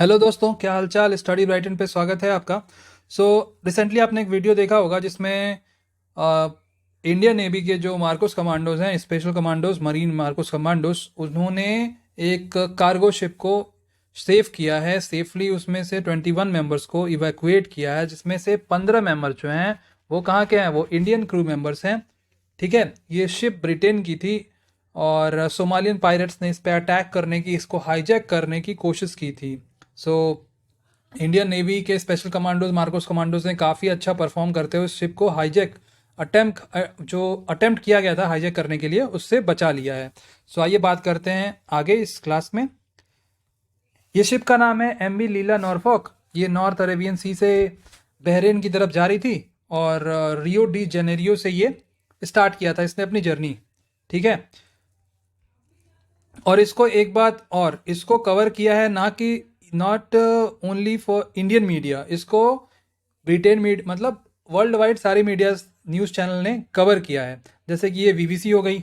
Hello दोस्तों, क्या हालचाल। स्टडी ब्राइटन पे स्वागत है आपका। रिसेंटली आपने एक वीडियो देखा होगा जिसमें इंडियन नेवी के जो मार्कोस कमांडोज हैं, special commandos, marine Marcos commandos, उन्होंने एक कार्गो शिप को सेव किया है सेफली। उसमें से 21 मेंबर्स को इवैक्यूएट किया है, जिसमें से 15 मेंबर जो हैं वो कहाँ के हैं, वो इंडियन क्रू मेंबर्स हैं। ठीक है, ये शिप ब्रिटेन की थी और सोमालियन पायरेट्स ने इस पे अटैक करने की, इसको हाईजैक करने की कोशिश की थी। सो इंडियन नेवी के स्पेशल कमांडोज, मार्कोस कमांडोज ने काफ़ी अच्छा परफॉर्म करते हुए शिप को हाईजैक अटेम्प्ट किया गया था हाईजैक करने के लिए, उससे बचा लिया है। आइए बात करते हैं आगे इस क्लास में। ये शिप का नाम है एमवी लीला नॉरफॉक। ये नॉर्थ अरेबियन सी से बहरेन की तरफ जा रही थी और रियो डी जेनेरियो से ये स्टार्ट किया था इसने अपनी जर्नी। ठीक है, और इसको एक बात और, इसको कवर किया है ना कि not only for Indian media, इसको ब्रिटेन मीडिया मतलब वर्ल्ड वाइड सारे मीडिया न्यूज़ चैनल ने कवर किया है। जैसे कि ये बीबीसी हो गई,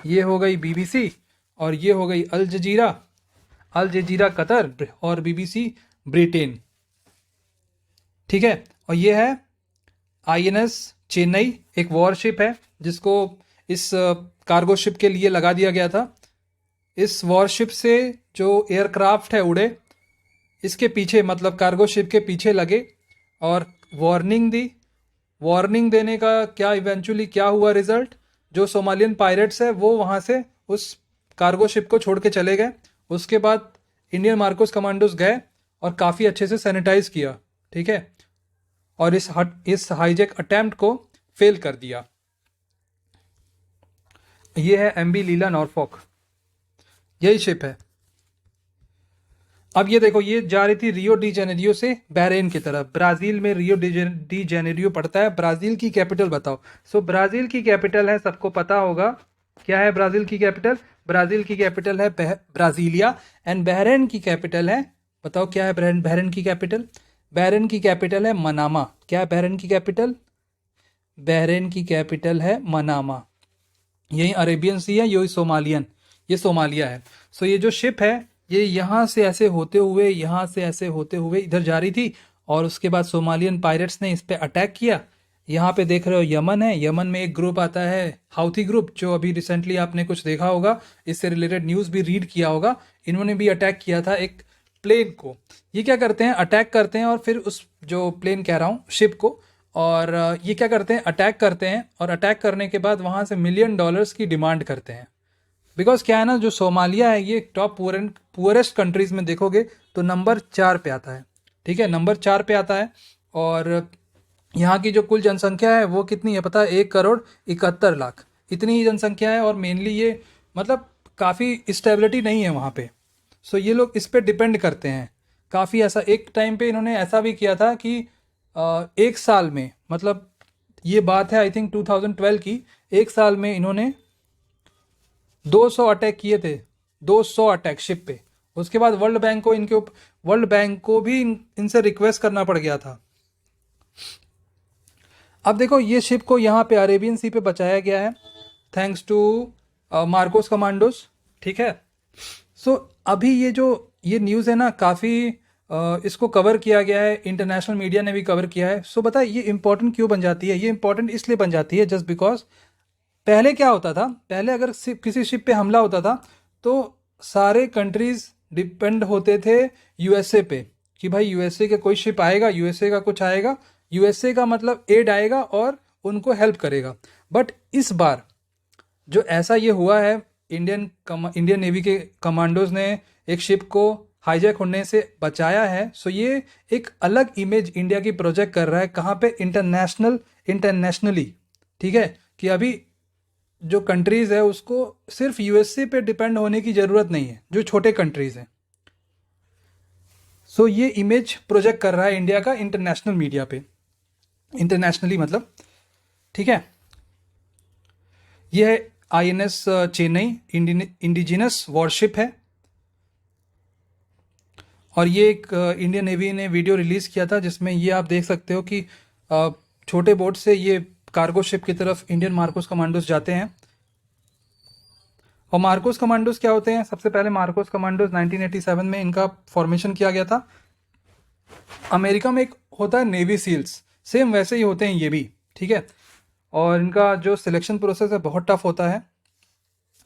ये हो गई बीबीसी, और ये हो गई अल जजीरा कतर और बीबीसी ब्रिटेन। ठीक है, और ये है आईएनएस चेन्नई, एक वॉरशिप है जिसको इस कार्गो शिप के लिए लगा दिया गया था। इस वॉरशिप से जो एयरक्राफ्ट है उड़े, इसके पीछे मतलब कार्गो शिप के पीछे लगे और वार्निंग दी। वार्निंग देने का क्या इवेंचुअली क्या हुआ रिजल्ट, जो सोमालियन पायरेट्स है वो वहाँ से उस कार्गो शिप को छोड़ के चले गए। उसके बाद इंडियन मार्कोस कमांडोज गए और काफ़ी अच्छे से सैनिटाइज किया। ठीक है, और इस हाईजैक अटेम्प्ट को फेल कर दिया। ये है एमबी लीला नॉरफॉक, यही शिप है। अब ये देखो, ये जा रही थी रियो डी जेनेरियो से बहरेन की तरफ। ब्राजील में रियो डी जेनेरियो पड़ता है। ब्राजील की कैपिटल बताओ। ब्राजील की कैपिटल है, सबको पता होगा क्या है ब्राजील की कैपिटल। ब्राजील की कैपिटल है ब्राजीलिया। एंड बहरेन की कैपिटल है, बताओ क्या है बहरेन की कैपिटल। बहरेन की कैपिटल है मनामा। क्या है बहरेन की कैपिटल? बहरेन की कैपिटल है मनामा। यही अरेबियन सी है, यही सोमालियन, ये सोमालिया है। ये जो शिप है ये यहाँ से ऐसे होते हुए, यहाँ से ऐसे होते हुए इधर जा रही थी, और उसके बाद सोमालियन पायरेट्स ने इस पे अटैक किया। यहाँ पे देख रहे हो यमन है, यमन में एक ग्रुप आता है हाउथी ग्रुप, जो अभी रिसेंटली आपने कुछ देखा होगा, इससे रिलेटेड न्यूज़ भी रीड किया होगा। इन्होंने भी अटैक किया था एक प्लेन को। ये क्या करते हैं, अटैक करते हैं और फिर उस जो प्लेन कह रहा हूँ शिप को, और ये क्या करते हैं, अटैक करते हैं, और अटैक करने के बाद वहाँ से $1 मिलियन की डिमांड करते हैं। बिकॉज क्या है ना, जो सोमालिया है ये टॉप पुअरेस्ट कंट्रीज में देखोगे तो नंबर 4 पे आता है। ठीक है, नंबर 4 पे आता है। और यहाँ की जो कुल जनसंख्या है वो कितनी है पता है? 1,71,00,000 इतनी ही जनसंख्या है। और मेनली ये मतलब काफ़ी स्टेबिलिटी नहीं है वहाँ पे। ये लोग इस पे डिपेंड करते हैं काफ़ी। ऐसा एक टाइम पे इन्होंने ऐसा भी किया था कि एक साल में, मतलब ये बात है आई थिंक 2012 की, एक साल में इन्होंने 200 अटैक किए थे। 200 अटैक शिप पे। उसके बाद वर्ल्ड बैंक को भी इनसे रिक्वेस्ट करना पड़ गया था। अब देखो, ये शिप को यहाँ पे अरेबियन सी पे बचाया गया है थैंक्स टू मार्कोस कमांडोज। ठीक है, अभी ये न्यूज़ है ना, काफ़ी इसको कवर किया गया है, इंटरनेशनल मीडिया ने भी कवर किया है। बताए ये इंपॉर्टेंट क्यों बन जाती है? ये इंपॉर्टेंट इसलिए बन जाती है जस्ट बिकॉज पहले क्या होता था, पहले अगर किसी शिप पे हमला होता था तो सारे कंट्रीज डिपेंड होते थे यूएसए पे, कि भाई यूएसए के कोई शिप आएगा, यूएसए का कुछ आएगा, यूएसए का मतलब एड आएगा और उनको हेल्प करेगा। बट इस बार जो ऐसा ये हुआ है, इंडियन नेवी के कमांडोज ने एक शिप को हाईजैक होने से बचाया है। ये एक अलग इमेज इंडिया की प्रोजेक्ट कर रहा है। कहाँ पे? इंटरनेशनली। ठीक है, कि अभी जो कंट्रीज़ है उसको सिर्फ यूएसए पे डिपेंड होने की ज़रूरत नहीं है, जो छोटे कंट्रीज़ हैं। ये इमेज प्रोजेक्ट कर रहा है इंडिया का इंटरनेशनल मीडिया पे, इंटरनेशनली मतलब। ठीक है, यह है आईएनएस चेन्नई, इंडिजिनस वॉरशिप है। और ये एक इंडियन नेवी ने वीडियो रिलीज़ किया था जिसमें ये आप देख सकते हो कि छोटे बोट से ये कार्गो शिप की तरफ इंडियन मार्कोस कमांडोज जाते हैं। और मार्कोस कमांडोज क्या होते हैं? सबसे पहले मार्कोस कमांडोज 1987 में इनका फॉर्मेशन किया गया था। अमेरिका में एक होता है नेवी सील्स, सेम वैसे ही होते हैं ये भी, ठीक है। और इनका जो सिलेक्शन प्रोसेस है बहुत टफ होता है।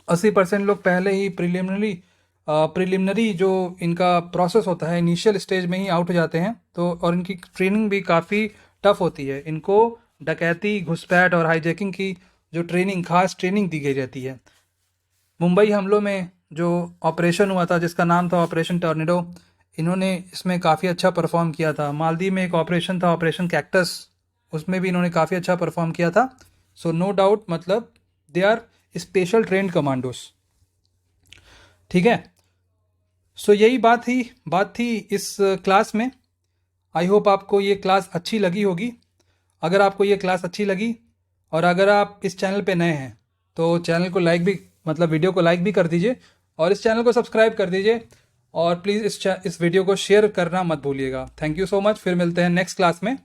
80% लोग पहले ही प्रिलिमिनरी जो इनका प्रोसेस होता है इनिशियल स्टेज में ही आउट हो जाते हैं। तो और इनकी ट्रेनिंग भी काफ़ी टफ होती है। इनको डकैती, घुसपैठ और हाईजैकिंग की जो ट्रेनिंग, खास ट्रेनिंग दी गई रहती है। मुंबई हमलों में जो ऑपरेशन हुआ था जिसका नाम था ऑपरेशन टॉर्नेडो, इन्होंने इसमें काफ़ी अच्छा परफॉर्म किया था। मालदीव में एक ऑपरेशन था ऑपरेशन कैक्टस, उसमें भी इन्होंने काफ़ी अच्छा परफॉर्म किया था। सो नो डाउट, मतलब they are special trained commandos, ठीक है। सो यही बात थी इस क्लास में। आई होप आपको ये क्लास अच्छी लगी होगी। अगर आपको ये क्लास अच्छी लगी और अगर आप इस चैनल पे नए हैं तो चैनल को लाइक भी, मतलब वीडियो को लाइक भी कर दीजिए और इस चैनल को सब्सक्राइब कर दीजिए। और प्लीज़ इस वीडियो को शेयर करना मत भूलिएगा। Thank you so much. फिर मिलते हैं नेक्स्ट क्लास में।